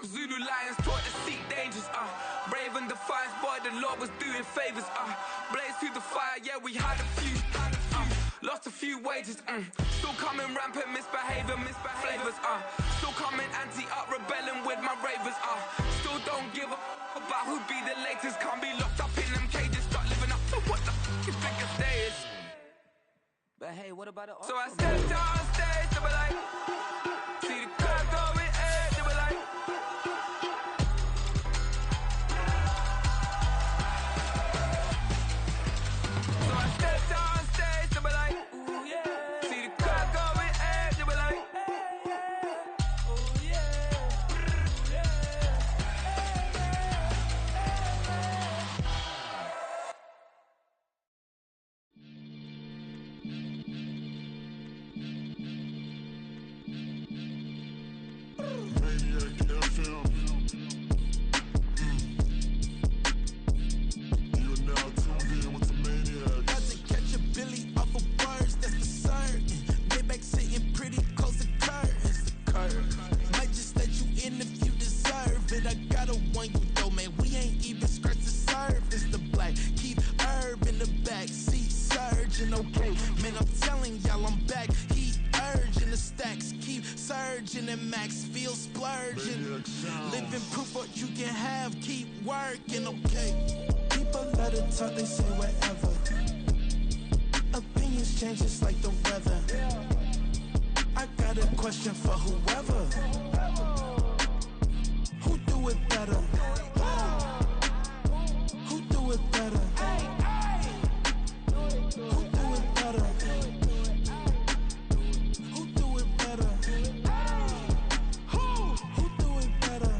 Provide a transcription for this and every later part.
Zulu lions taught to seek dangers, brave and defiant, boy, the Lord was doing favors, blaze through the fire, yeah, we had a few, lost a few wages, still coming rampant, misbehaving, flavors, still coming anti-up, rebelling with my ravers, still don't give a about who be the latest, can't be locked up in them cages, start living up to what the is biggest day is. But hey, what about it? So I stepped on stage, they were like, see the crowd going, they were like, so I stepped on stage, they were like, ooh yeah, see the crowd going, they were like, oh yeah, and max feel splurging. Living proof what you can have, keep working, okay. People let it talk, they say whatever. Opinions change just like the weather. I got a question for whoever. Who do it better? Who do it better? Who do it better? Who do it better? Who do it better?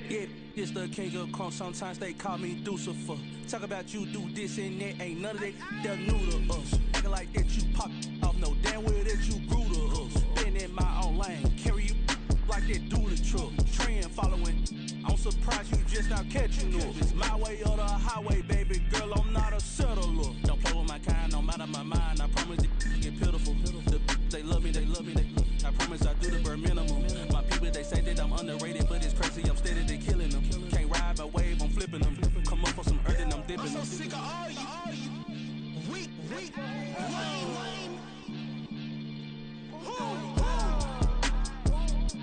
Yeah, it's the king of crunk. Sometimes they call me Lucifer. Talk about you do this and that. Ain't none of that. They're new to us. Acting like that you pop off. No damn well that you grew to us. Been in my own lane. Carry you like that do the truck. Trend following. I'm surprised you just now catching up. It's my way or the highway, baby girl. I'm not a settler. Don't play with my kind, no matter my mind. I promise it get pitiful. They love me, they love me, I promise I do the bare minimum. My people, they say that I'm underrated, but it's crazy, I'm steady, they killing them. Can't ride my wave, I'm flipping them. Come up for some earth and I'm dipping them. I'm so sick of all you weak, lame.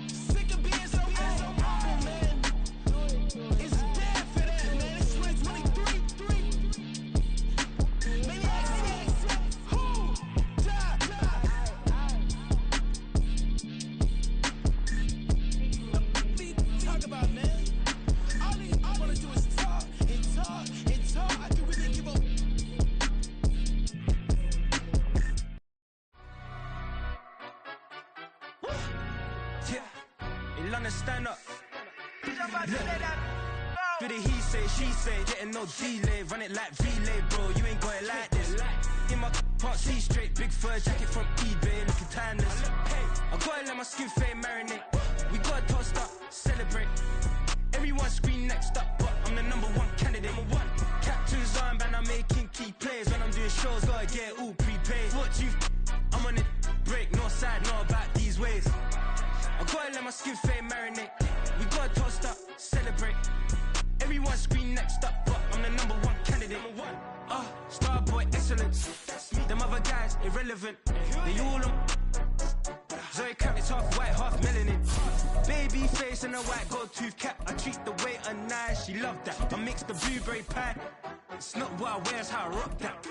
Sick of being so humble, man. It's dead for that, man. It's 2023. Maniacs, who die? Talk about, man. All I wanna do is talk and talk and talk. I can really give up. Yeah, in London, stand up. For the he say, she say, getting no delay, run it like relay, bro. You ain't got it like this. In my can't see straight, big fur jacket from eBay, looking timeless. I gotta let my skin fade marinate. We gotta toast up, celebrate. Everyone scream next up, but I'm the #1 candidate. Captain's armband, I'm making key plays. When I'm doing shows, gotta get all prepaid. What you I'm on it, break, no side, know about these ways. I gotta let my skin fade marinate. We gotta toast up, celebrate. Everyone scream next up, but I'm the #1 candidate. Starboy, excellence. Them other guys, irrelevant. They all on. Zoe crap, it's half white, half melanin. Baby face and a white gold tooth cap. I treat the waiter nice, she love that. I mix the blueberry pie. It's not what I wear, it's how I rock that.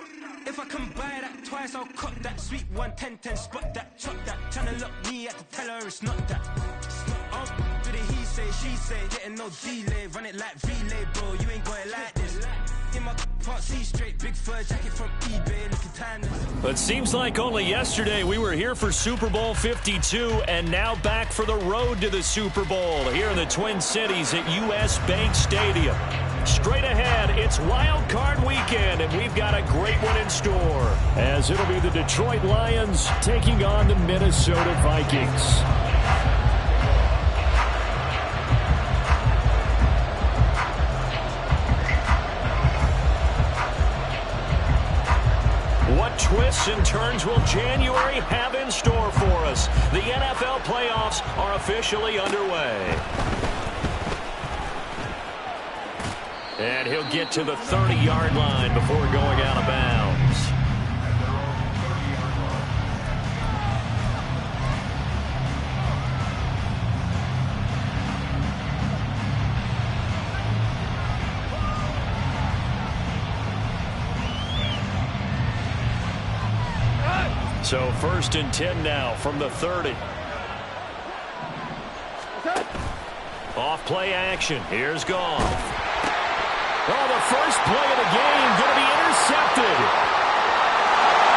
If I can buy that twice, I'll cut that. Sweet 110, spot that, chop that. Tryna lock me, I have to tell her it's not that. Do the he say, she say, getting no delay. Run it like relay, bro, you ain't got it like this. In my can't see straight, big fur jacket from eBay, looking timeless. But seems like only yesterday we were here for Super Bowl 52 and now back for the road to the Super Bowl here in the Twin Cities at US Bank Stadium. Straight ahead, it's Wild Card Weekend, and we've got a great one in store, as it'll be the Detroit Lions taking on the Minnesota Vikings. What twists and turns will January have in store for us? The NFL playoffs are officially underway. And he'll get to the 30-yard line before going out of bounds. So 1st and 10 now from the 30. Off play action. Here's Goff. Oh, the first play of the game going to be intercepted.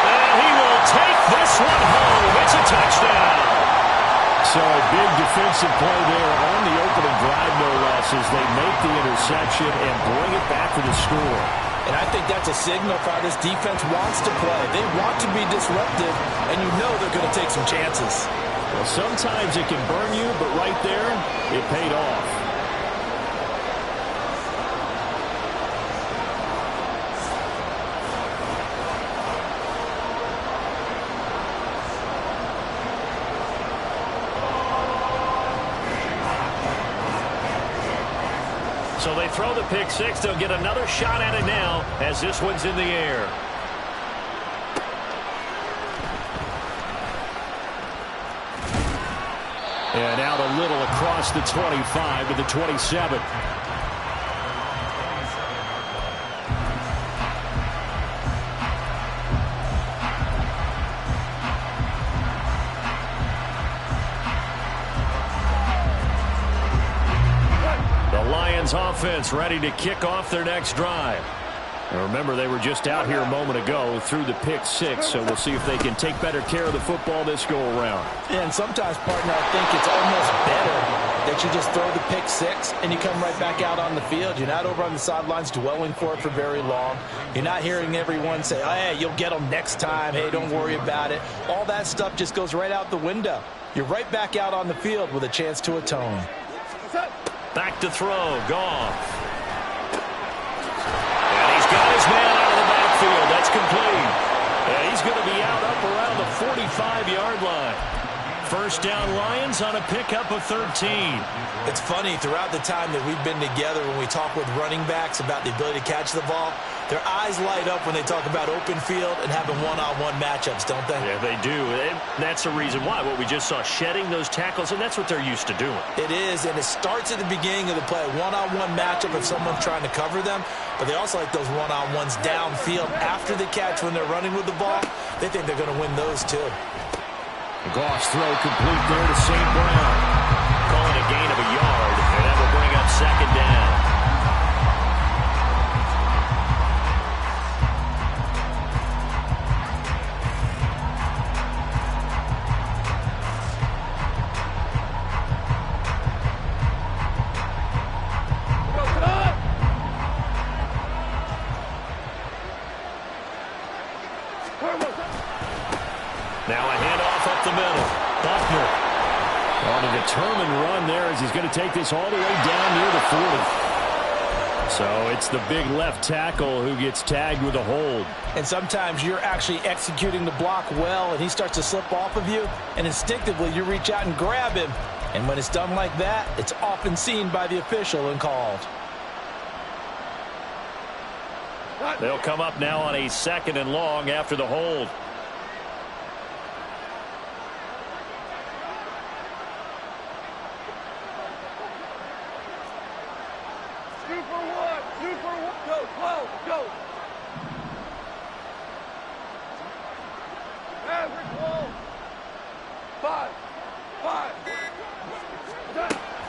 And he will take this one home. It's a touchdown. So a big defensive play there on the opening drive, no less, as they make the interception and bring it back to the score. And I think that's a signal for how this defense wants to play. They want to be disruptive, and you know they're going to take some chances. Well, sometimes it can burn you, but right there, it paid off. So they throw the pick six. They'll get another shot at it now as this one's in the air. And out a little across the 25 to the 27. Offense ready to kick off their next drive. And remember, they were just out here a moment ago through the pick six, so we'll see if they can take better care of the football this go around. And sometimes, partner, I think it's almost better that you just throw the pick six and you come right back out on the field. You're not over on the sidelines dwelling for it for very long. You're not hearing everyone say, oh, hey, you'll get them next time. Hey, don't worry about it. All that stuff just goes right out the window. You're right back out on the field with a chance to atone. Back to throw, Goff. And he's got his man out of the backfield. That's complete. And he's going to be out up around the 45-yard line. First down Lions on a pickup of 13. It's funny, throughout the time that we've been together, when we talk with running backs about the ability to catch the ball, their eyes light up when they talk about open field and having one-on-one matchups, don't they? Yeah, they do. And that's the reason why. What we just saw, shedding those tackles, and that's what they're used to doing. It is, and it starts at the beginning of the play. One-on-one matchup if someone's trying to cover them, but they also like those one-on-ones downfield after the catch when they're running with the ball. They think they're going to win those, too. Goff's throw complete there to St. Brown. Calling a gain of a yard, and that will bring up second down. Now a handoff up the middle. Buckner on a determined run there as he's going to take this all the way down near the 40. So it's the big left tackle who gets tagged with a hold. And sometimes you're actually executing the block well, and he starts to slip off of you, and instinctively you reach out and grab him. And when it's done like that, it's often seen by the official and called. They'll come up now on a 2nd and long after the hold.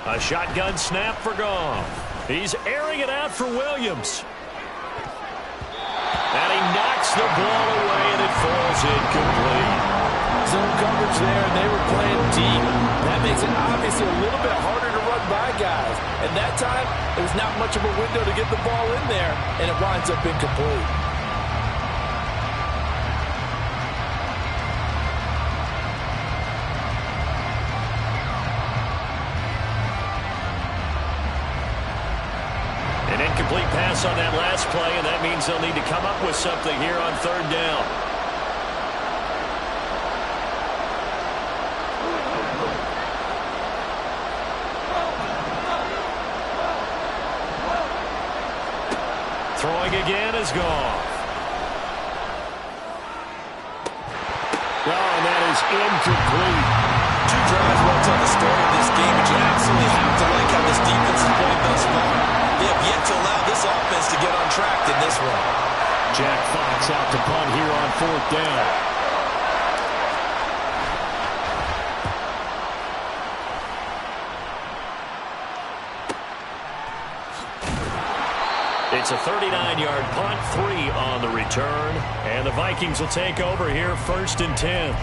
A shotgun snap for Goff. He's airing it out for Williams. And he knocks the ball away, and it falls incomplete. Zone coverage there, and they were playing deep. That makes it obviously a little bit harder to run by guys. And that time, there was not much of a window to get the ball in there, and it winds up incomplete. Incomplete pass on that last play, and that means they'll need to come up with something here on 3rd down. Throwing again is gone. Oh, and that is incomplete. Two drives will tell the story of this game, but you absolutely have to like how this defense has played thus far. They have yet to allow this offense to get on track in this one. Jack Fox out to punt here on 4th down. It's a 39-yard punt, 3 on the return, and the Vikings will take over here 1st and 10.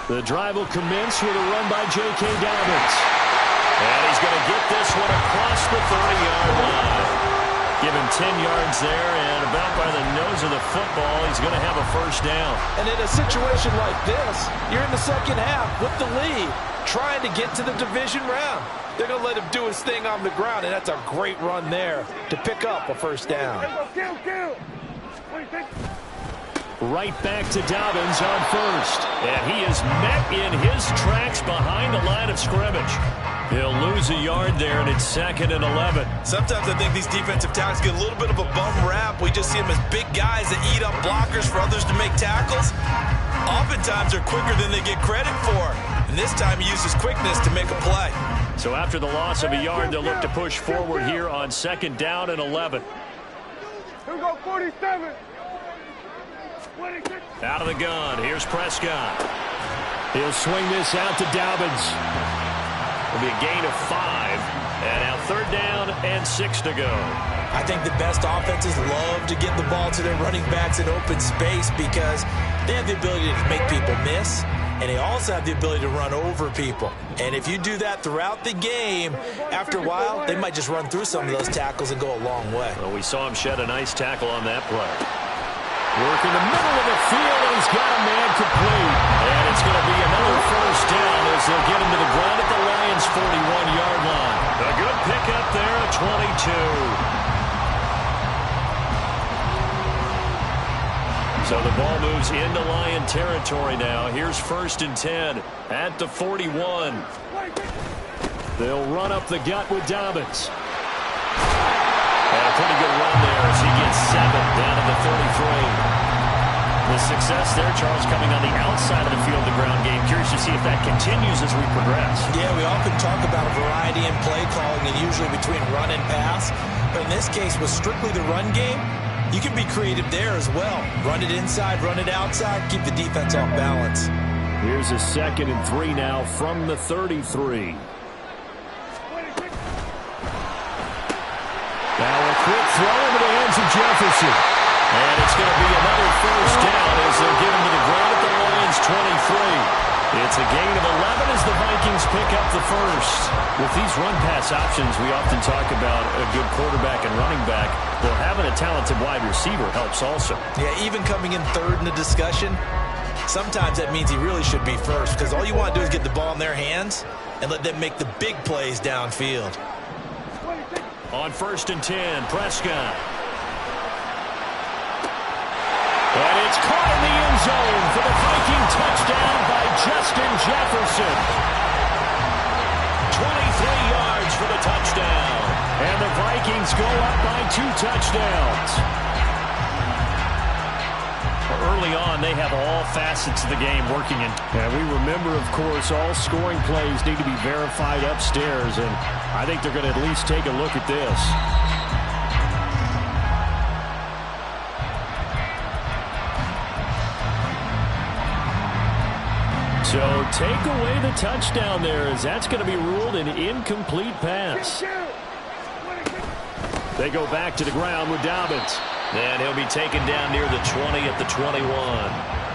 The drive will commence with a run by J.K. Dobbins. And he's going to get this one across the 30-yard line. Give him 10 yards there, and about by the nose of the football, he's going to have a 1st down. And in a situation like this, you're in the second half with the lead, trying to get to the division round. They're going to let him do his thing on the ground, and that's a great run there to pick up a 1st down. Right back to Dobbins on 1st. And he is met in his tracks behind the line of scrimmage. He'll lose a yard there, and it's 2nd and 11. Sometimes I think these defensive tackles get a little bit of a bum rap. We just see them as big guys that eat up blockers for others to make tackles. Oftentimes they're quicker than they get credit for. And this time he uses quickness to make a play. So after the loss of a yard, they'll look to push forward here on 2nd down and 11. Here we go, 47. Out of the gun, here's Prescott. He'll swing this out to Dobbins. It'll be a gain of 5. And now 3rd down and 6 to go. I think the best offenses love to get the ball to their running backs in open space because they have the ability to make people miss, and they also have the ability to run over people. And if you do that throughout the game, after a while, they might just run through some of those tackles and go a long way. Well, we saw him shed a nice tackle on that play. Work in the middle of the field, and he's got a man complete. And it's going to be another 1st down as they'll get him to the ground at the Lions' 41-yard line. A good pickup there at 22. So the ball moves into Lion territory now. Here's 1st and 10 at the 41. They'll run up the gut with Dobbins. And a pretty good run there as he gets 7 down to the 33. The success there, Charles, coming on the outside of the field, the ground game. Curious to see if that continues as we progress. Yeah, we often talk about a variety in play calling and usually between run and pass. But in this case, with strictly the run game, you can be creative there as well. Run it inside, run it outside, keep the defense off balance. Here's a 2nd and 3 now from the 33. Now a quick throw into the hands of Jefferson. And it's going to be another 1st down as they'll get him to the ground at the Lions' 23. It's a gain of 11 as the Vikings pick up the 1st. With these run-pass options, we often talk about a good quarterback and running back. Well, having a talented wide receiver helps also. Yeah, even coming in 3rd in the discussion, sometimes that means he really should be 1st because all you want to do is get the ball in their hands and let them make the big plays downfield. On 1st and 10, Prescott. And it's caught in the end zone for the Viking touchdown by Justin Jefferson. 23 yards for the touchdown. And the Vikings go up by 2 touchdowns. Early on, they have all facets of the game working in. And we remember, of course, all scoring plays need to be verified upstairs. And I think they're going to at least take a look at this. So take away the touchdown there, as that's going to be ruled an incomplete pass. They go back to the ground with Dobbins. And he'll be taken down near the 20 at the 21.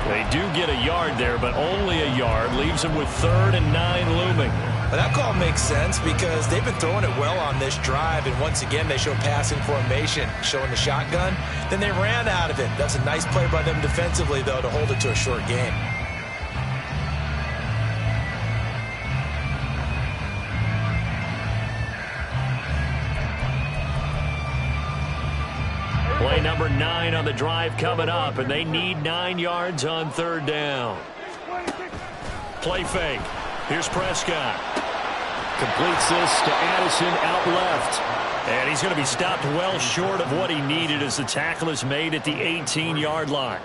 They do get a yard there, but only a yard. Leaves him with 3rd and 9 looming. But that call makes sense because they've been throwing it well on this drive, and once again they show passing formation, showing the shotgun. Then they ran out of it. That's a nice play by them defensively, though, to hold it to a short game. Play number 9 on the drive coming up, and they need 9 yards on third down. Play fake. Here's Prescott. Completes this to Addison out left. And he's going to be stopped well short of what he needed as the tackle is made at the 18-yard line.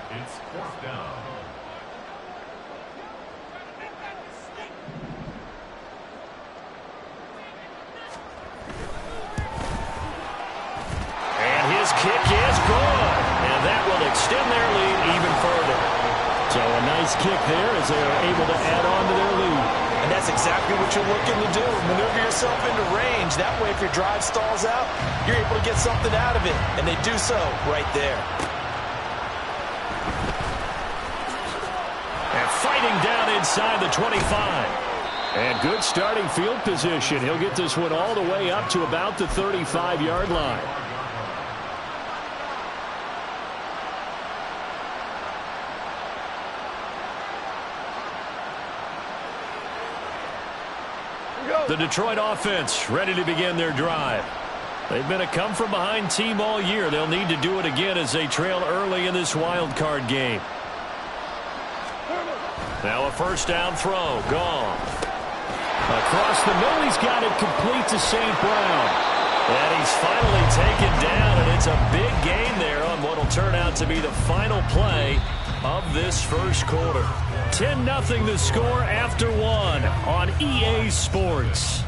And his kick is good. And that will extend their lead even further. So a nice kick there as they are able to add on to their lead. And that's exactly what you're looking to do. Maneuver yourself into range. That way, if your drive stalls out, you're able to get something out of it. And they do so right there. And fighting down inside the 25. And good starting field position. He'll get this one all the way up to about the 35-yard line. The Detroit offense ready to begin their drive. They've been a come-from-behind team all year. They'll need to do it again as they trail early in this wild card game. Now a first down throw. Gone. Across the middle, he's got it complete to St. Brown. And he's finally taken down, and it's a big gain there on what will turn out to be the final play of this first quarter. 10-0 the score after 1 on EA Sports.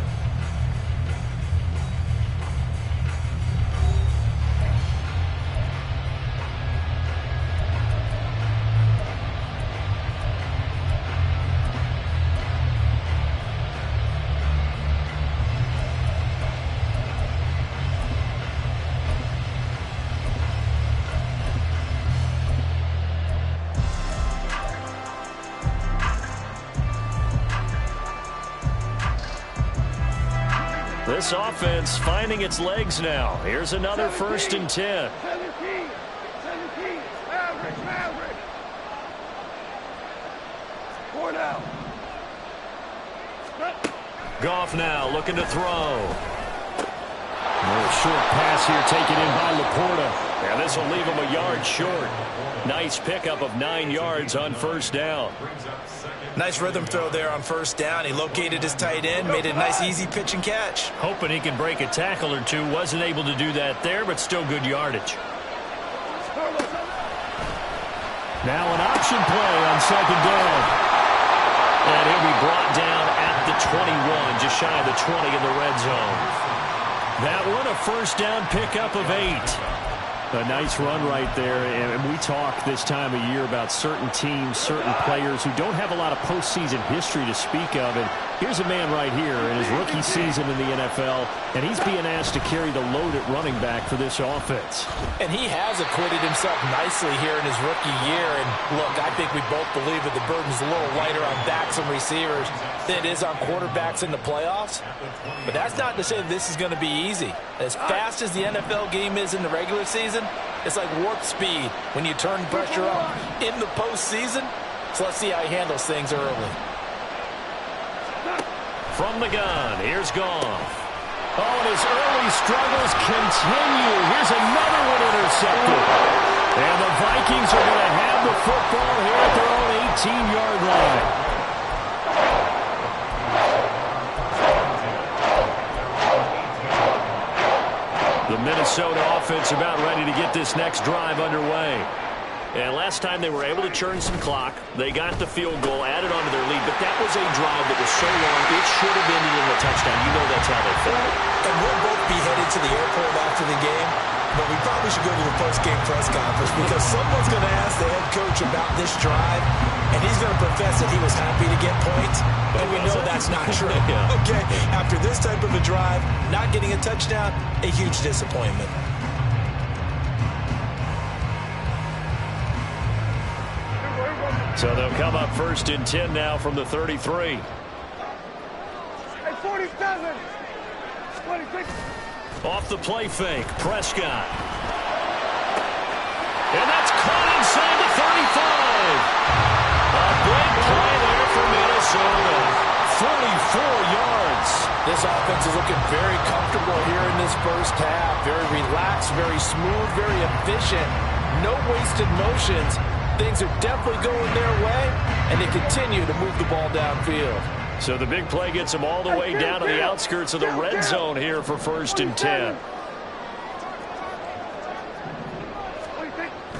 This offense finding its legs now. Here's another 1st and 10. 17. Maverick. 4 now. Goff now looking to throw. A little short pass here taken in by Laporta. And this will leave him a yard short. Nice pickup of 9 yards on first down. Nice rhythm throw there on first down. He located his tight end, made it a nice easy pitch and catch. Hoping he can break a tackle or two. Wasn't able to do that there, but still good yardage. Now an option play on second down. And he'll be brought down at the 21, just shy of the 20 in the red zone. That one a first down pickup of 8. A nice run right there, and we talk this time of year about certain teams, certain players who don't have a lot of postseason history to speak of. And here's a man right here in his rookie season in the NFL, and he's being asked to carry the load at running back for this offense. And he has acquitted himself nicely here in his rookie year. And look, I think we both believe that the burden's a little lighter on backs and receivers than it is on quarterbacks in the playoffs. But that's not to say this is going to be easy. As fast as the NFL game is in the regular season, it's like warp speed when you turn pressure up in the postseason. So let's see how he handles things early. From the gun, here's Goff. Oh, and his early struggles continue. Here's another one intercepted. And the Vikings are going to have the football here at their own 18-yard line. The Minnesota offense about ready to get this next drive underway. And last time they were able to churn some clock. They got the field goal, added on to their lead, but that was a drive that was so long, it should have ended in a touchdown. You know that's how they felt. And we'll both be headed to the airport after the game, but we probably should go to the post-game press conference because someone's going to ask the head coach about this drive, and he's going to profess that he was happy to get points, and we know that's not true. Yeah. Okay, after this type of a drive, not getting a touchdown, a huge disappointment. So they'll come up 1st and 10 now from the 33. Hey, 47. 26. Off the play fake, Prescott. And that's caught inside the 35. A big play there for Minnesota. 44 yards. This offense is looking very comfortable here in this first half. Very relaxed, very smooth, very efficient. No wasted motions. Things are definitely going their way, and they continue to move the ball downfield. So the big play gets them all the way down to the outskirts of the red zone here for 1st and 10.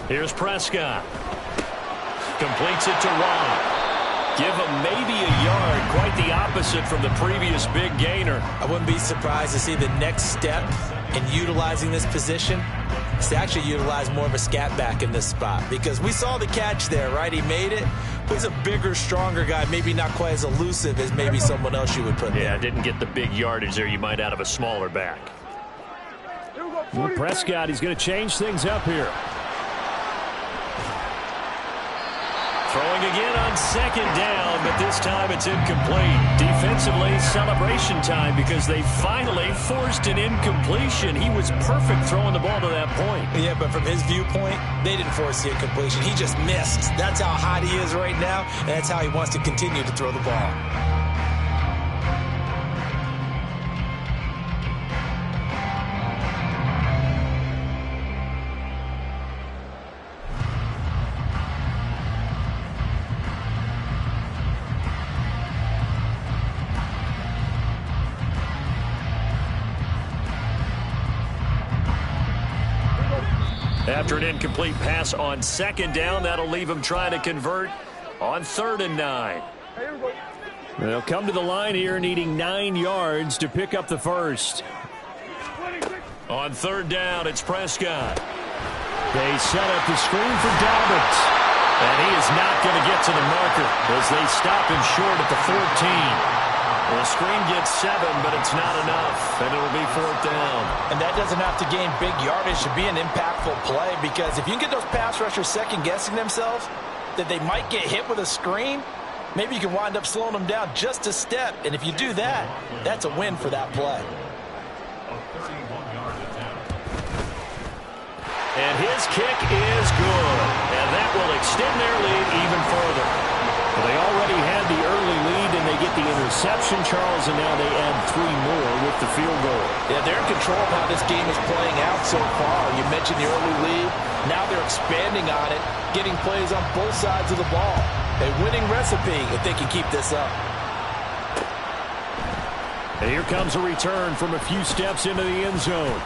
Here's Prescott. Completes it to Watt. Give him maybe a yard. Quite the opposite from the previous big gainer. I wouldn't be surprised to see the next step in utilizing this position is to actually utilize more of a scat back in this spot. Because we saw the catch there, right? He made it. But he's a bigger, stronger guy. Maybe not quite as elusive as maybe someone else you would put there. Yeah, didn't get the big yardage there you might out of a smaller back. Well, Prescott, he's going to change things up here. Throwing again on 2nd down, but this time it's incomplete. Defensively, celebration time because they finally forced an incompletion. He was perfect throwing the ball to that point. Yeah, but from his viewpoint, they didn't force the incompletion. He just missed. That's how hot he is right now, and that's how he wants to continue to throw the ball. After an incomplete pass on 2nd down, that'll leave him trying to convert on 3rd and 9. They'll come to the line here needing 9 yards to pick up the first. On 3rd down, it's Prescott. They set up the screen for Dobbins. And he is not going to get to the marker as they stop him short at the 14. The screen gets 7, but it's not enough, and it'll be 4th down. And that doesn't have to gain big yardage to be an impactful play, because if you can get those pass rushers second-guessing themselves that they might get hit with a screen, maybe you can wind up slowing them down just a step. And if you do that, that's a win for that play. And his kick is good, and that will extend their lead even further. Well, they already had the early lead, and they get the interception, Charles, and now they add 3 more with the field goal. Yeah, they're in control of how this game is playing out so far. You mentioned the early lead. Now they're expanding on it, getting plays on both sides of the ball. A winning recipe if they can keep this up. And here comes a return from a few steps into the end zone.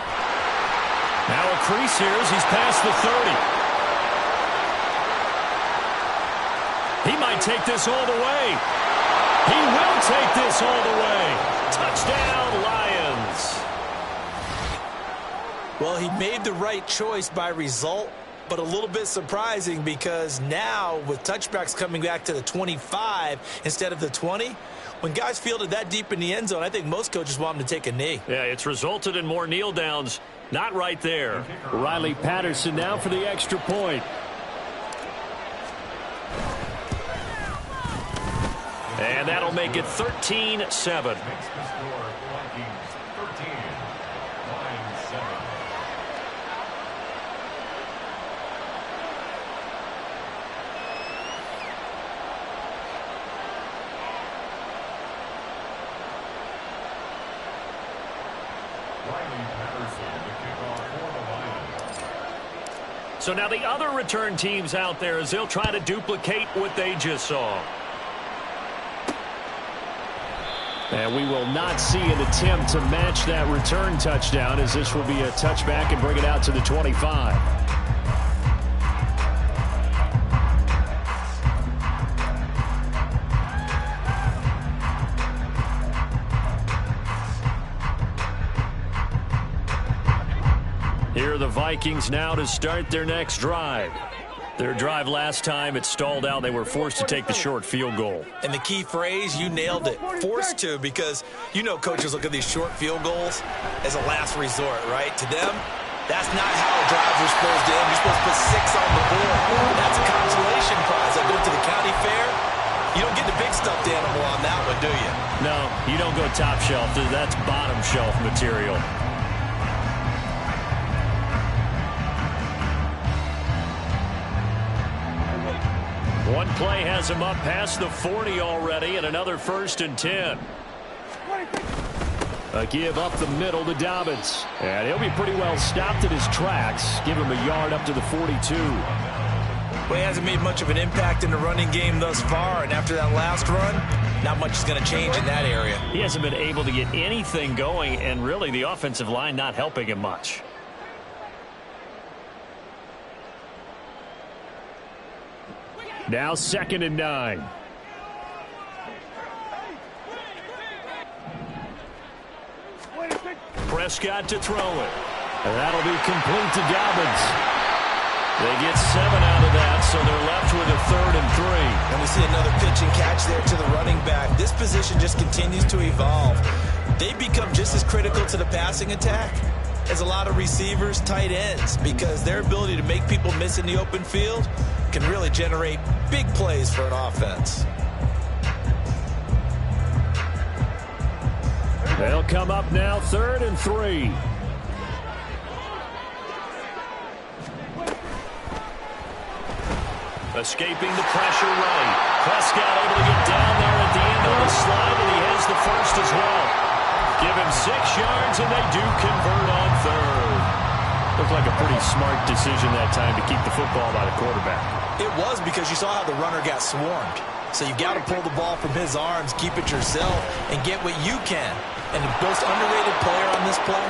Now a crease here as he's past the 30. He might take this all the way. He will take this all the way. Touchdown, Lions. Well, he made the right choice by result, but a little bit surprising because now with touchbacks coming back to the 25 instead of the 20, when guys fielded that deep in the end zone, I think most coaches want them to take a knee. Yeah, it's resulted in more kneel downs. Not right there. Riley Patterson now for the extra point. And that'll make it 13-7. So now the other return teams out there as they'll try to duplicate what they just saw. And we will not see an attempt to match that return touchdown, as this will be a touchback and bring it out to the 25. Here are the Vikings now to start their next drive. Their drive last time, it stalled out. They were forced to take the short field goal. And the key phrase, you nailed it, forced to, because you know coaches look at these short field goals as a last resort, right? To them, that's not how drives are supposed to end. You're supposed to put 6 on the board. That's a consolation prize. I go to the county fair. You don't get the big stuffed animal on that one, do you? No, you don't go top shelf. That's bottom shelf material. One play has him up past the 40 already, and another 1st and 10. A give up the middle to Dobbins. And he'll be pretty well stopped in his tracks. Give him a yard up to the 42. Well, he hasn't made much of an impact in the running game thus far, and after that last run, not much is going to change in that area. He hasn't been able to get anything going, and really the offensive line not helping him much. Now 2nd and 9. Prescott to throw it. And that'll be complete to Dobbins. They get 7 out of that, so they're left with a 3rd and 3. And we see another pitch and catch there to the running back. This position just continues to evolve. They become just as critical to the passing attack as a lot of receivers, tight ends, because their ability to make people miss in the open field can really generate big plays for an offense. They'll come up now 3rd and 3. Escaping the pressure right. Prescott able to get down there at the end of the slide, and he has the 1st as well. Give him 6 yards, and they do convert on 3rd. Looked like a pretty smart decision that time to keep the football by the quarterback. It was, because you saw how the runner got swarmed. So you've got to pull the ball from his arms, keep it yourself, and get what you can. And the most underrated player on this play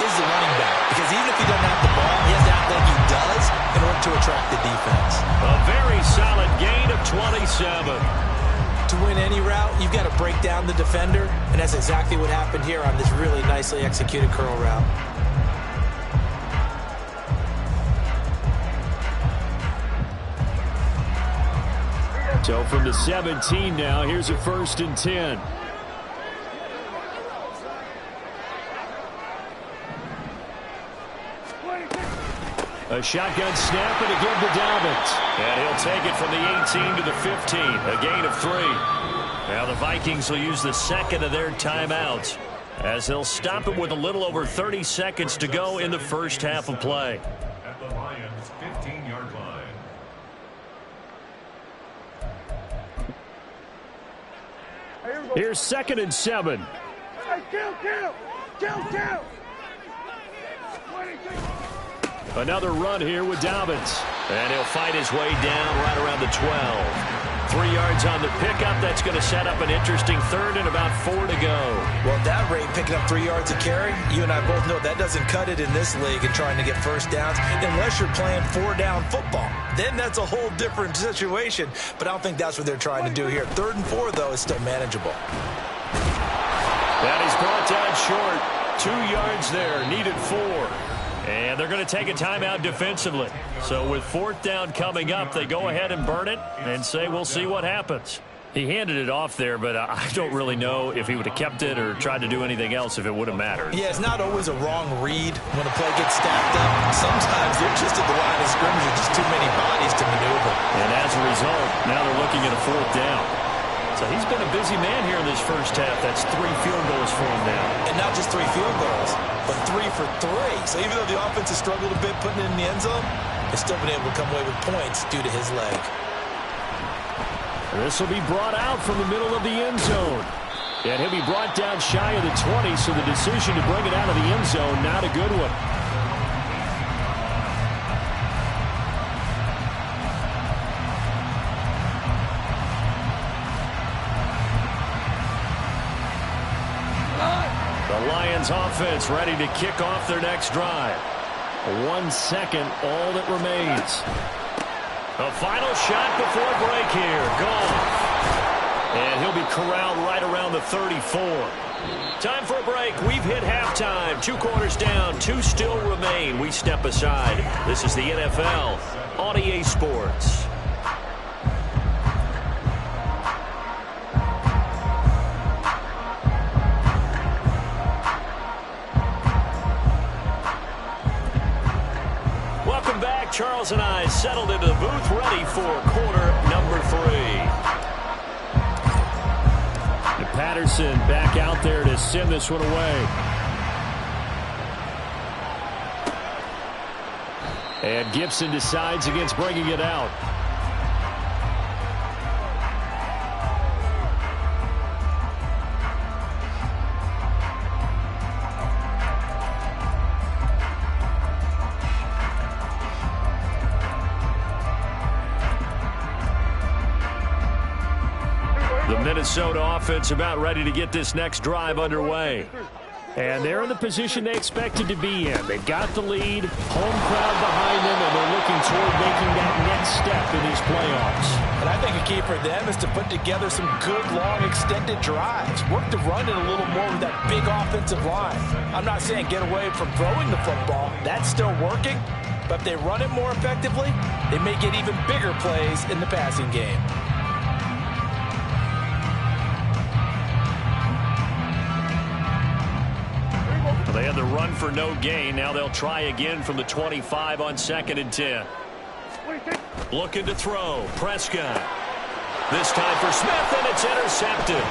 is the running back. Because even if he doesn't have the ball, he has to act like he does in order to attract the defense. A very solid gain of 27. To win any route, you've got to break down the defender, and that's exactly what happened here on this really nicely executed curl route. So from the 17 now, here's a 1st and 10. A shotgun snap and a give to Dobbins. And he'll take it from the 18 to the 15. A gain of 3. Now the Vikings will use the 2nd of their timeouts as they'll stop it with a little over 30 seconds to go in the first half of play. At the Lions' 15-yard line. Here's 2nd and 7. Hey, kill! Another run here with Dobbins. And he'll fight his way down right around the 12. 3 yards on the pickup. That's going to set up an interesting 3rd and about 4 to go. Well, at that rate, picking up 3 yards a carry, you and I both know that doesn't cut it in this league and trying to get first downs unless you're playing 4-down football. Then that's a whole different situation. But I don't think that's what they're trying to do here. 3rd and 4, though, is still manageable. That is brought down short. 2 yards there. Needed 4. And they're going to take a timeout defensively. So with 4th down coming up, they go ahead and burn it and say, we'll see what happens. He handed it off there, but I don't really know if he would have kept it or tried to do anything else if it would have mattered. Yeah, it's not always a wrong read when a play gets stacked up. Sometimes they're just at the line of scrimmage with just too many bodies to maneuver. And as a result, now they're looking at a 4th down. So he's been a busy man here in this first half. That's 3 field goals for him now. And not just 3 field goals, but 3 for 3. So even though the offense has struggled a bit putting it in the end zone, they've still been able to come away with points due to his leg. This will be brought out from the middle of the end zone. And he'll be brought down shy of the 20, so the decision to bring it out of the end zone, not a good one. The Lions offense ready to kick off their next drive. 1 second, all that remains. A final shot before break here. Goff. And he'll be corralled right around the 34. Time for a break. We've hit halftime. 2 quarters down. 2 still remain. We step aside. This is the NFL on EA Sports. Charles and I settled into the booth, ready for quarter number 3. The Patterson back out there to send this one away. And Gibson decides against bringing it out. The Minnesota offense about ready to get this next drive underway. And they're in the position they expected to be in. They've got the lead, home crowd behind them, and they're looking toward making that next step in these playoffs. And I think a key for them is to put together some good, long, extended drives. Work to run it a little more with that big offensive line. I'm not saying get away from throwing the football. That's still working. But if they run it more effectively, they may get even bigger plays in the passing game. They had the run for no gain. Now they'll try again from the 25 on 2nd and 10. Looking to throw. Prescott. This time for Smith, and it's intercepted.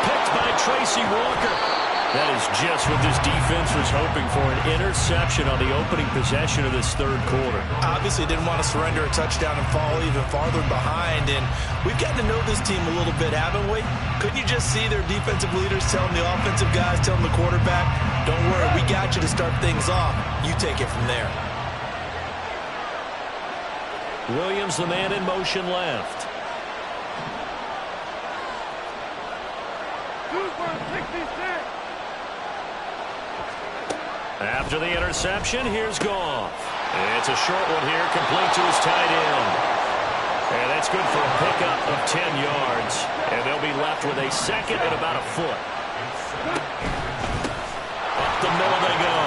Picked by Tracy Walker. That is just what this defense was hoping for, an interception on the opening possession of this third quarter. Obviously didn't want to surrender a touchdown and fall even farther behind, and we've gotten to know this team a little bit, haven't we? Couldn't you just see their defensive leaders telling the offensive guys, telling the quarterback, don't worry, we got you to start things off. You take it from there. Williams, the man in motion left. After the interception, here's Goff. It's a short one here, complete to his tight end. And that's good for a pickup of 10 yards. And they'll be left with a second and about a foot. Up the middle they go.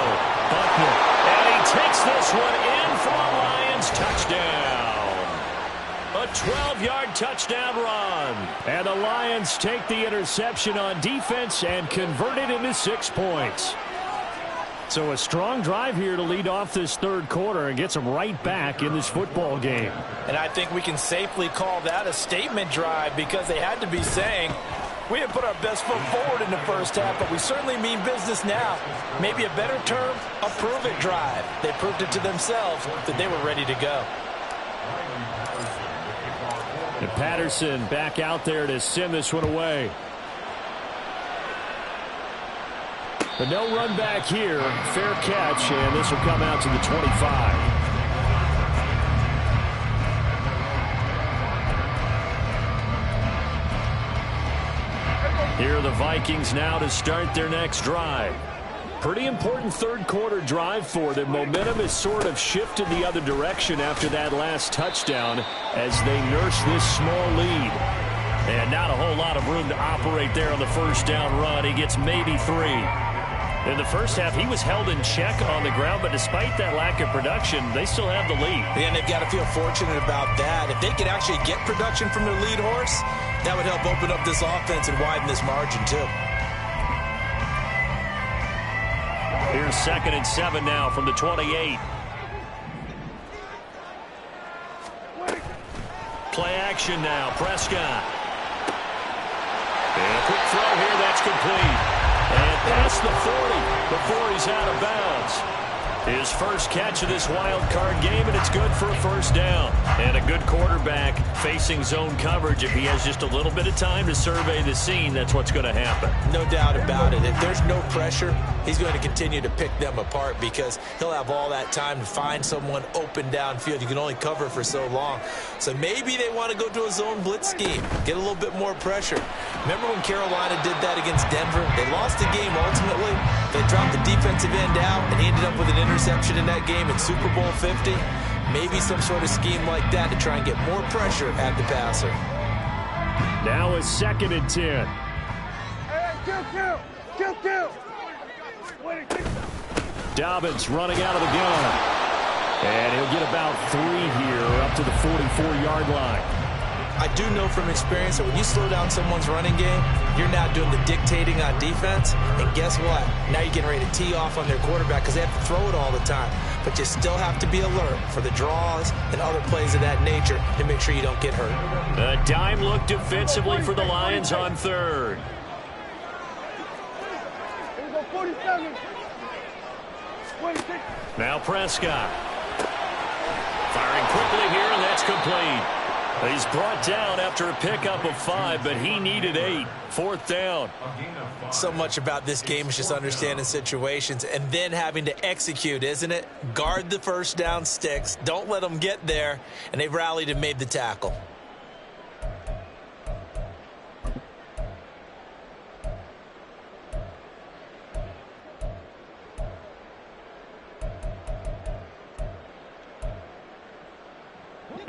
Buckner. And he takes this one in for a Lions touchdown. A 12-yard touchdown run. And the Lions take the interception on defense and convert it into 6 points. So a strong drive here to lead off this third quarter and gets them right back in this football game. And I think we can safely call that a statement drive because they had to be saying, we have put our best foot forward in the first half, but we certainly mean business now. Maybe a better term, a prove-it drive. They proved it to themselves that they were ready to go. And Patterson back out there to send this one away. But no run back here. Fair catch, and this will come out to the 25. Here are the Vikings now to start their next drive. Pretty important third quarter drive for them. Momentum has sort of shifted the other direction after that last touchdown as they nurse this small lead. And not a whole lot of room to operate there on the first down run. He gets maybe 3. In the first half, he was held in check on the ground, but despite that lack of production, they still have the lead. And they've got to feel fortunate about that. If they could actually get production from their lead horse, that would help open up this offense and widen this margin, too. Here's 2nd and 7 now from the 28. Play action now, Prescott. And a quick throw here, that's complete. And past the 40 before he's out of bounds. His first catch of this wild card game, and it's good for a first down. And a good quarterback facing zone coverage. If he has just a little bit of time to survey the scene, that's what's going to happen. No doubt about it. If there's no pressure, he's going to continue to pick them apart because he'll have all that time to find someone open downfield. You can only cover for so long. So maybe they want to go to a zone blitz scheme, get a little bit more pressure. Remember when Carolina did that against Denver? They lost the game ultimately. They dropped the defensive end out, and he ended up with an interception in that game in Super Bowl 50. Maybe some sort of scheme like that to try and get more pressure at the passer. Now a 2nd and 10. Kill. Dobbins running out of the gun. And he'll get about 3 here up to the 44-yard line. I do know from experience that when you slow down someone's running game, you're now doing the dictating on defense. And guess what? Now you're getting ready to tee off on their quarterback because they have to throw it all the time. But you still have to be alert for the draws and other plays of that nature to make sure you don't get hurt. A dime look defensively for the Lions on 3rd. 47. 26. Now Prescott. Firing quickly here, and that's complete. He's brought down after a pickup of 5, but he needed 8. 4th down. So much about this game is just understanding situations and then having to execute, isn't it? Guard the first down sticks. Don't let them get there. And they've rallied and made the tackle.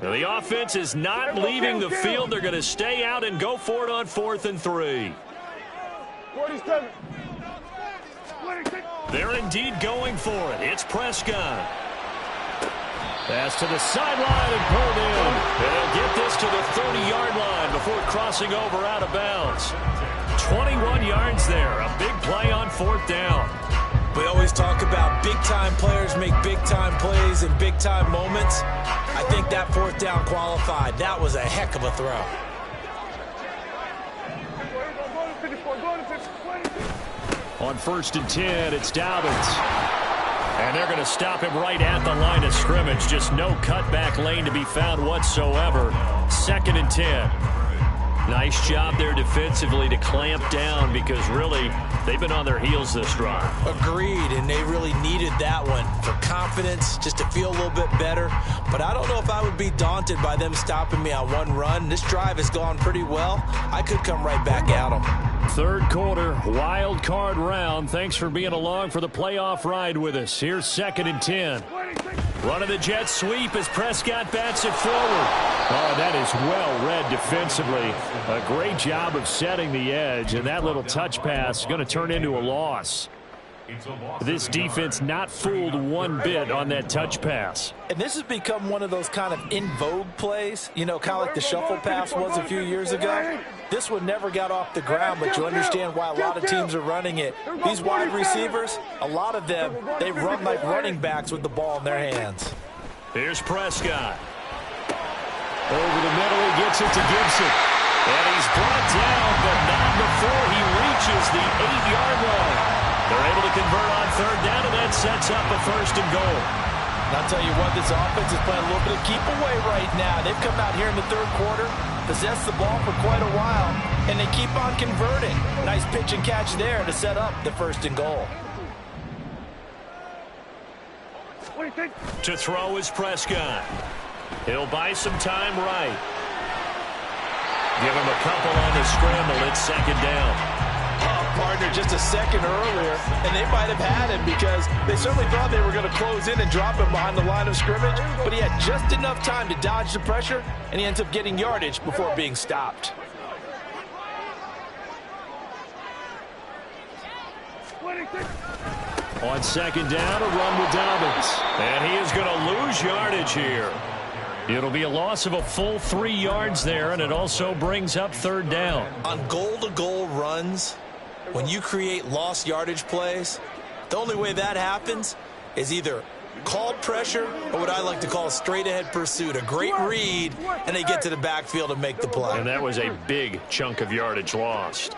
The offense is not leaving the field. They're going to stay out and go for it on 4th and 3. 47. They're indeed going for it. It's Prescott. Pass to the sideline and pulled in. They'll get this to the 30-yard line before crossing over out of bounds. 21 yards there. A big play on 4th down. We always talk about big-time players make big-time plays in big-time moments. I think that 4th down qualified. That was a heck of a throw. On 1st and 10, it's Dobbins. And they're going to stop him right at the line of scrimmage. Just no cutback lane to be found whatsoever. 2nd and 10. Nice job there defensively to clamp down because really they've been on their heels this drive. Agreed, and they really needed that one for confidence, just to feel a little bit better. But I don't know if I would be daunted by them stopping me on one run. This drive has gone pretty well. I could come right back at them. 3rd quarter, wild card round. Thanks for being along for the playoff ride with us. Here's 2nd and 10. Running the jet sweep as Prescott bats it forward. Oh, that is well read defensively. A great job of setting the edge, and that little touch pass is going to turn into a loss. This defense not fooled one bit on that touch pass. And this has become one of those kind of in vogue plays, you know, kind of like the shuffle pass was a few years ago. This one never got off the ground, but you understand why a lot of teams are running it. These wide receivers, a lot of them, they run like running backs with the ball in their hands. Here's Prescott. Over the middle, he gets it to Gibson. And he's brought down, but not before he reaches the 8-yard line. They're able to convert on 3rd down, and that sets up a 1st and goal. And I'll tell you what, this offense is playing a little bit of keep away right now. They've come out here in the 3rd quarter, possessed the ball for quite a while, and they keep on converting. Nice pitch and catch there to set up the 1st and goal. To throw is Prescott. He'll buy some time right. Give him a couple on the scramble. It's 2nd down. Partner just a second earlier, and they might have had him because they certainly thought they were going to close in and drop him behind the line of scrimmage, but he had just enough time to dodge the pressure, and he ends up getting yardage before being stopped. On 2nd down, a run with Dobbins. And he is going to lose yardage here. It'll be a loss of a full 3 yards there, and it also brings up 3rd down. On goal-to-goal runs, when you create lost yardage plays, the only way that happens is either called pressure or what I like to call a straight-ahead pursuit, a great read, and they get to the backfield and make the play. And that was a big chunk of yardage lost.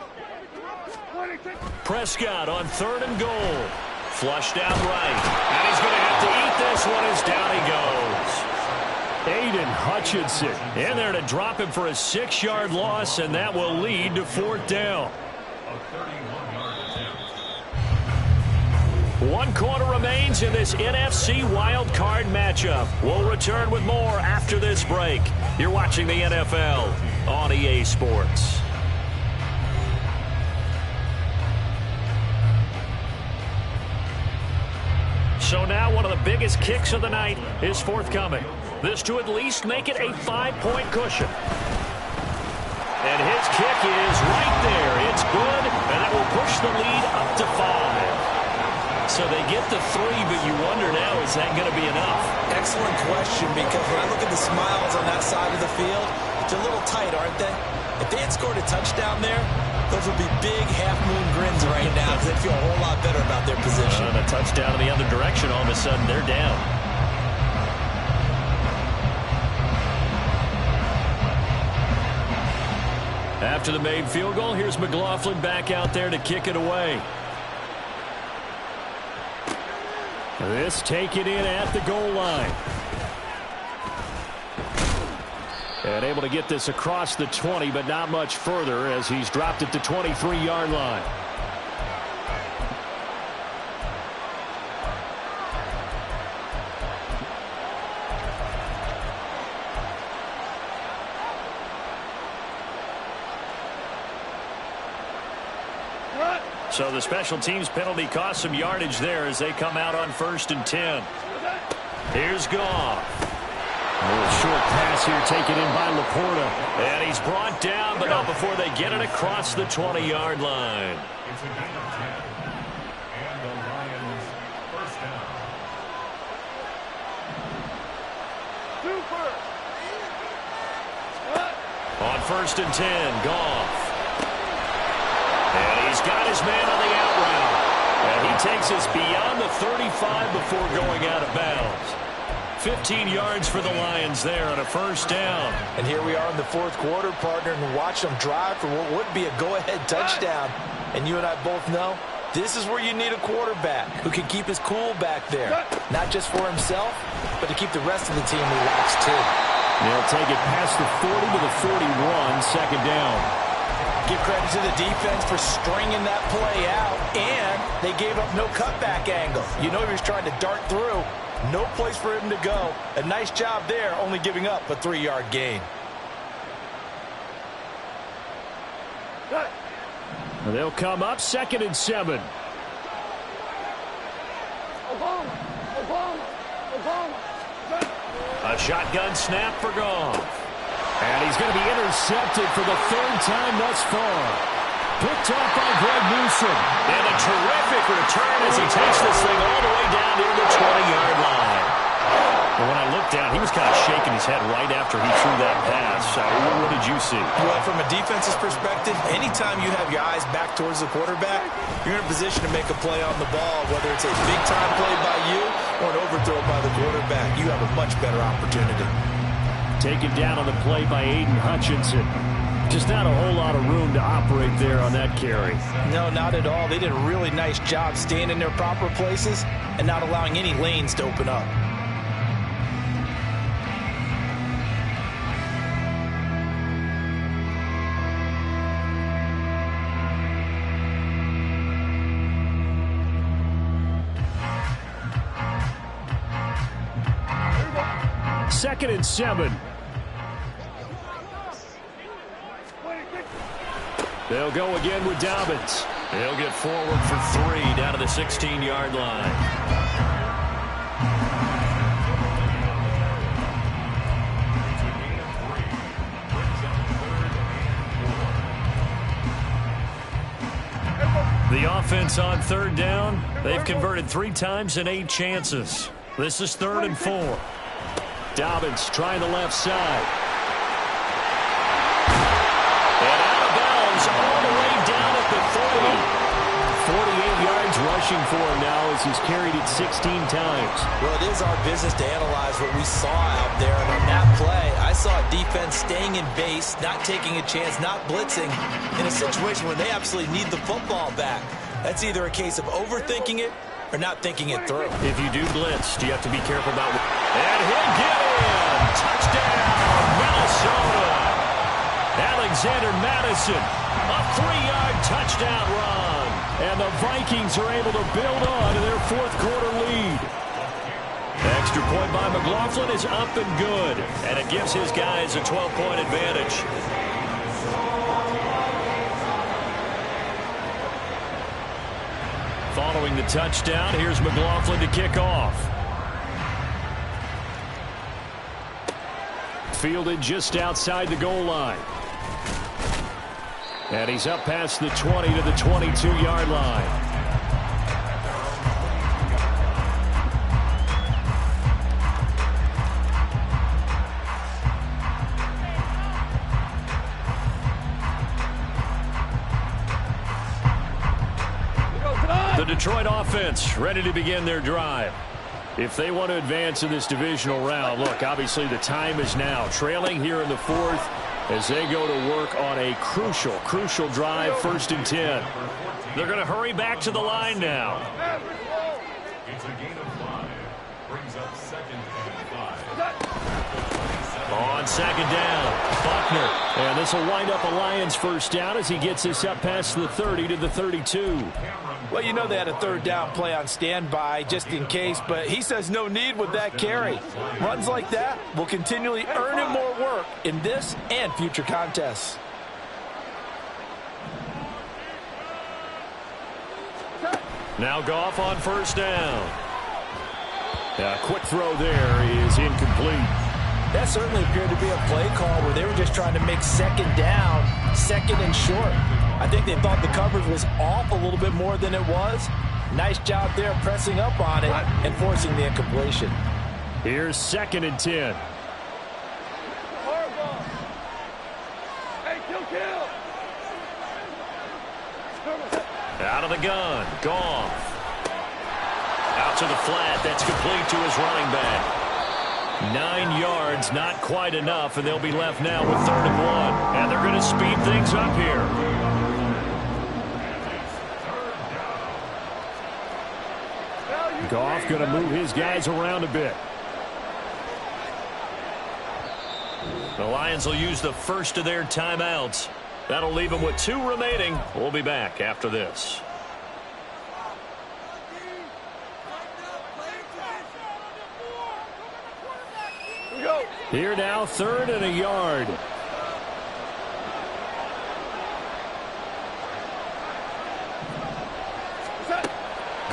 Prescott on 3rd and goal. Flushed out right. And he's going to have to eat this one as down he goes. Aiden Hutchinson in there to drop him for a 6-yard loss, and that will lead to 4th down. 1 quarter remains in this NFC wild card matchup. We'll return with more after this break. You're watching the NFL on EA Sports. So now one of the biggest kicks of the night is forthcoming. This to at least make it a 5-point cushion. And his kick is right there. It's good, and that will push the lead up to 5. So they get the 3, but you wonder now, is that going to be enough? Excellent question, because when I look at the smiles on that side of the field, they're a little tight, aren't they? If they had scored a touchdown there, those would be big half-moon grins right now because they feel a whole lot better about their position. And a touchdown in the other direction, all of a sudden they're down. After the made field goal, here's McLaughlin back out there to kick it away. This taken in at the goal line. And able to get this across the 20, but not much further as he's dropped it to 23-yard line. So the special teams penalty cost some yardage there as they come out on 1st and 10. Here's Goff. A little short pass here taken in by Laporta. And he's brought down, but not before they get it across the 20-yard line. It's a gain of 10. And the Lions first down. On 1st and 10, Goff. And he's got his man on the out route. And he takes us beyond the 35 before going out of bounds. 15 yards for the Lions there on a 1st down. And here we are in the 4th quarter, partner, and watch them drive for what would be a go-ahead touchdown. And you and I both know this is where you need a quarterback who can keep his cool back there. Not just for himself, but to keep the rest of the team relaxed too. They'll take it past the 40 to the 41, 2nd down. Give credit to the defense for stringing that play out, and they gave up no cutback angle. You know he was trying to dart through. No place for him to go. A nice job there, only giving up a 3-yard gain. They'll come up 2nd and 7. A shotgun snap for Goff. And he's going to be intercepted for the 3rd time thus far. Picked off by Greg Newsome. And a terrific return as he takes this thing all the way down near the 20-yard line. Well, when I looked down, he was kind of shaking his head right after he threw that pass. What did you see? Well, from a defense's perspective, anytime you have your eyes back towards the quarterback, you're in a position to make a play on the ball, whether it's a big-time play by you or an overthrow by the quarterback. You have a much better opportunity. Taken down on the play by Aiden Hutchinson. Just not a whole lot of room to operate there on that carry. No, not at all. They did a really nice job staying in their proper places and not allowing any lanes to open up. Second and 7. They'll go again with Dobbins. He'll get forward for 3 down to the 16-yard line. The offense on 3rd down. They've converted 3 times in 8 chances. This is 3rd and 4. Dobbins trying the left side. And out of bounds all the way down at the 40. 48 yards rushing for him now as he's carried it 16 times. Well, it is our business to analyze what we saw out there. And on that play, I saw a defense staying in base, not taking a chance, not blitzing, in a situation where they absolutely need the football back. That's either a case of overthinking it or not thinking it through. If you do blitz, do you have to be careful about what... And he'll get in! Touchdown, Minnesota! Alexander Madison, a 3-yard touchdown run. And the Vikings are able to build on to their 4th quarter lead. Extra point by McLaughlin is up and good. And it gives his guys a 12-point advantage. Following the touchdown, here's McLaughlin to kick off. Fielded just outside the goal line. And he's up past the 20 to the 22-yard line. The Detroit offense ready to begin their drive. If they want to advance in this divisional round, look, obviously the time is now. Trailing here in the 4th as they go to work on a crucial drive, 1st and 10. They're going to hurry back to the line now. It's a gain of 5. on second down. Buckner. And this will wind up a Lions first down as he gets this up past the 30 to the 32. Well, you know they had a third down play on standby just in case, but he says no need with that carry. Runs like that will continually earn him more work in this and future contests. Now Goff on first down. A quick throw there is incomplete. That certainly appeared to be a play call where they were just trying to make second down, second and short. I think they thought the coverage was off a little bit more than it was. Nice job there pressing up on it and forcing the incompletion. Here's second and 10. Hey, kill. Out of the gun. Goff. Out to the flat. That's complete to his running back. 9 yards, not quite enough, and they'll be left now with 3rd and 1. And they're going to speed things up here. Goff going to move his guys around a bit. The Lions will use the first of their timeouts. That'll leave them with 2 remaining. We'll be back after this. Here now, 3rd and a yard.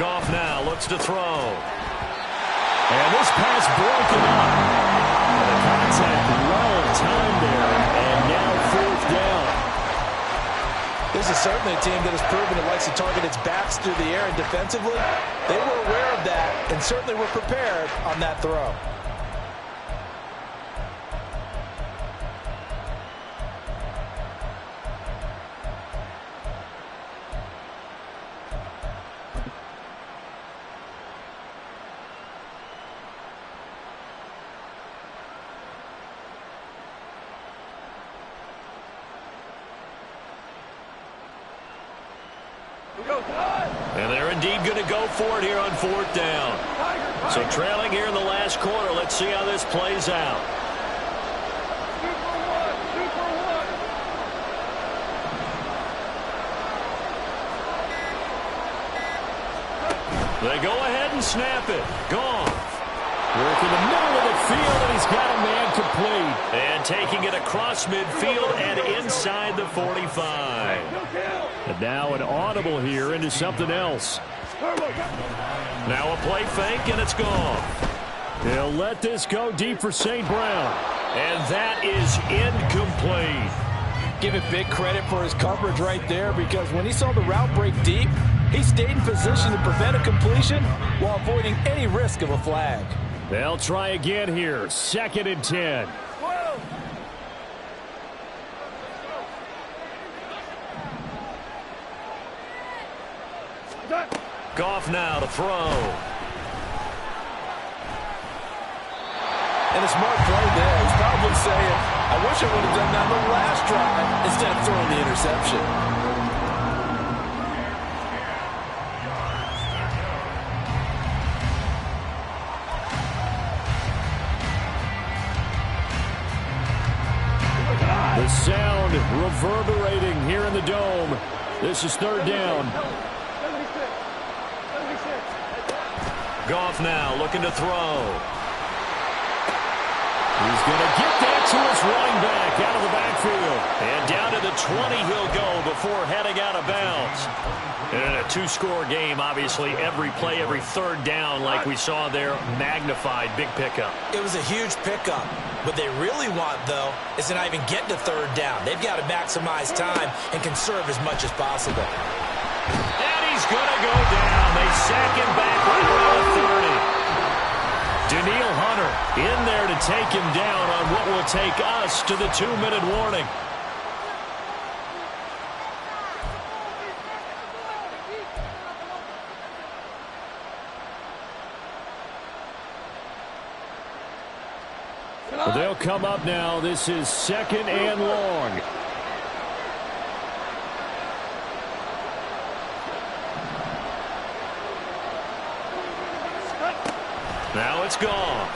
Goff now looks to throw. And this pass broken up. The contact well timed there, and now 4th down. This is certainly a team that has proven it likes to target its backs through the air, and defensively, they were aware of that and certainly were prepared on that throw. And they're indeed going to go for it here on 4th down. So trailing here in the last quarter. Let's see how this plays out. They go ahead and snap it. Goff. Working the middle of the field, and he's got a man complete. And taking it across midfield and inside the 45. And now an audible here into something else. Now a play fake, and it's gone. He'll let this go deep for St. Brown. And that is incomplete. Give it big credit for his coverage right there, because when he saw the route break deep, he stayed in position to prevent a completion while avoiding any risk of a flag. They'll try again here. 2nd and 10. Goff now to throw. And a smart play there. He's probably saying, I wish I would have done that on the last drive instead of throwing the interception. The sound reverberating here in the dome. This is 3rd down. Goff now looking to throw. He's going to get that to his running back out of the backfield. And down to the 20 he'll go before heading out of bounds. And in a 2-score game, obviously, every play, every 3rd down, like we saw there, magnified. Big pickup. It was a huge pickup. What they really want, though, is to not even get to 3rd down. They've got to maximize time and conserve as much as possible. And he's going to go down. They sack him back right around the 30. Daniil Hunter in there to take him down on what will take us to the 2-minute warning. They'll come up now. This is 2nd and long. Now it's gone.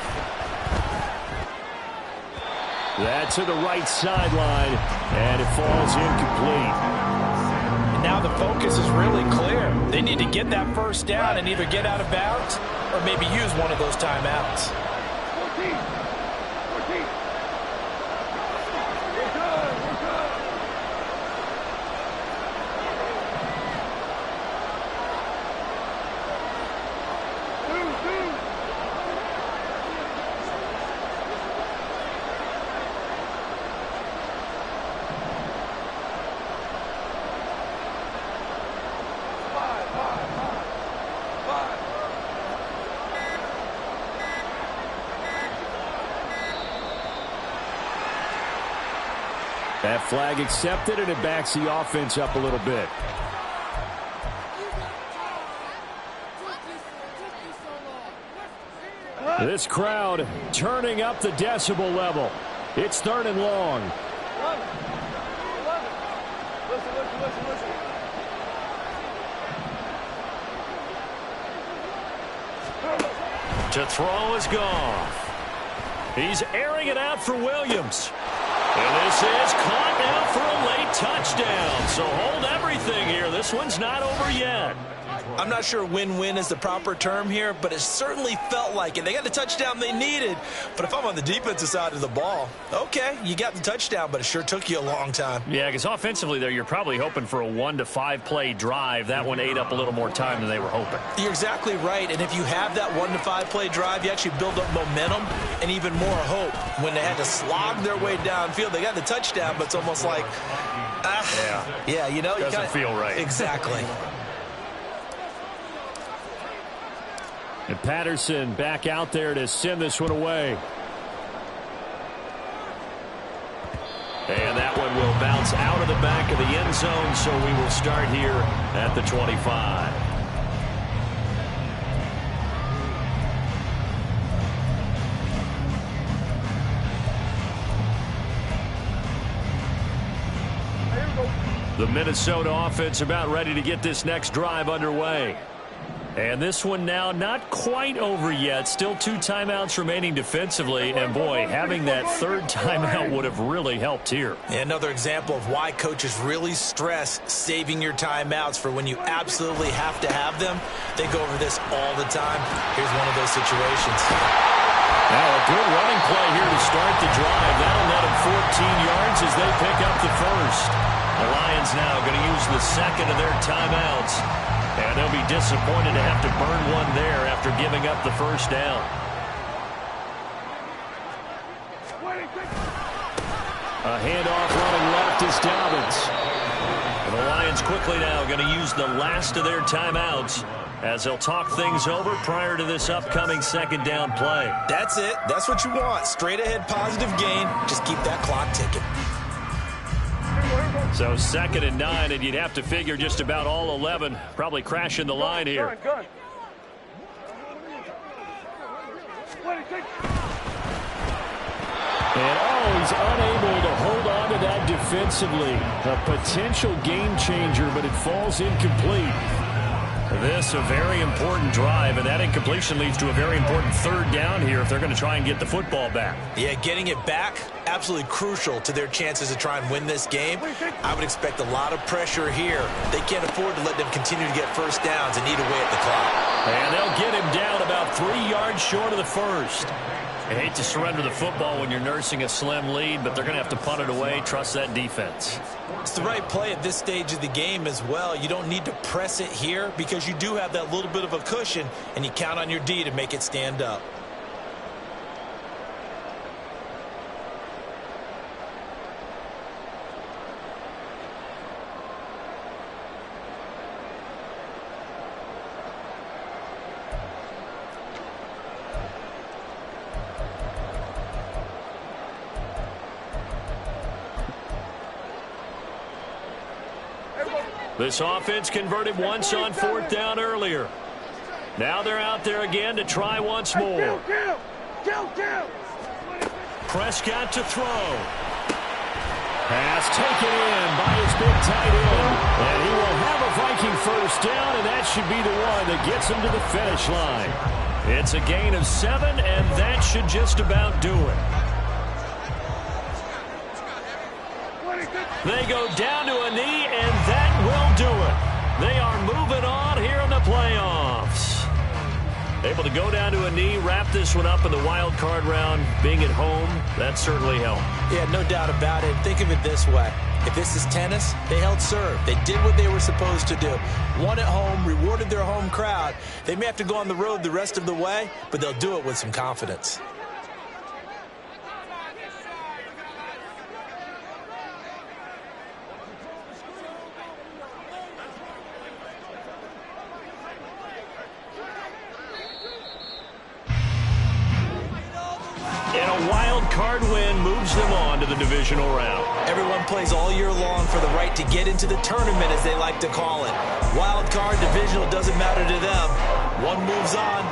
That to the right sideline, and it falls incomplete. And now the focus is really clear. They need to get that first down and either get out of bounds or maybe use one of those timeouts. 14. We're good. That flag accepted, and it backs the offense up a little bit. This crowd turning up the decibel level. It's 3rd and long. Listen. To throw is Goff. He's airing it out for Williams. And this is caught now for a late touchdown. So hold everything here. This one's not over yet. I'm not sure win-win is the proper term here, but it certainly felt like it. They got the touchdown they needed. But if I'm on the defensive side of the ball, okay, you got the touchdown, but it sure took you a long time. Yeah, because offensively there, you're probably hoping for a 1 to 5 play drive. That one ate up a little more time than they were hoping. You're exactly right. And if you have that 1 to 5 play drive, you actually build up momentum and even more hope. When they had to slog their way downfield, they got the touchdown, but it's almost like, yeah, you know, doesn't feel right. Exactly. And Patterson back out there to send this one away. And that one will bounce out of the back of the end zone, so we will start here at the 25. The Minnesota offense about ready to get this next drive underway. And this one now not quite over yet. Still 2 timeouts remaining defensively. And, boy, having that 3rd timeout would have really helped here. Yeah, another example of why coaches really stress saving your timeouts for when you absolutely have to have them. They go over this all the time. Here's one of those situations. Now a good running play here to start the drive. That'll net them 14 yards as they pick up the first. The Lions now going to use the second of their timeouts. And they'll be disappointed to have to burn one there after giving up the first down. A handoff running left is Dobbins. And the Lions quickly now going to use the last of their timeouts as they'll talk things over prior to this upcoming 2nd down play. That's it. That's what you want. Straight ahead positive gain. Just keep that clock ticking. So 2nd and 9, and you'd have to figure just about all 11 probably crashing the line here. And he's unable to hold on to that defensively. A potential game changer, but it falls incomplete. This a very important drive, and that incompletion leads to a very important 3rd down here if they're going to try and get the football back. Yeah, getting it back, absolutely crucial to their chances to try and win this game. I would expect a lot of pressure here. They can't afford to let them continue to get first downs and eat away at the clock. And they'll get him down about 3 yards short of the first. I hate to surrender the football when you're nursing a slim lead, but they're going to have to punt it away, trust that defense. It's the right play at this stage of the game as well. You don't need to press it here because you do have that little bit of a cushion, and you count on your D to make it stand up. This offense converted once on 4th down earlier. Now they're out there again to try once more. Prescott to throw. Pass taken in by his big tight end. And he will have a Viking first down, and that should be the one that gets him to the finish line. It's a gain of 7, and that should just about do it. They go down to a knee, and that will do it. They are moving on here in the playoffs. Able to go down to a knee, wrap this one up in the wild card round. Being at home, that certainly helped. Yeah, no doubt about it. Think of it this way. If this is tennis, they held serve. They did what they were supposed to do. Won at home, rewarded their home crowd. They may have to go on the road the rest of the way, but they'll do it with some confidence. And a wild card win moves them on to the divisional round. Everyone plays all year long for the right to get into the tournament, as they like to call it. Wild card, divisional, doesn't matter to them. One moves on.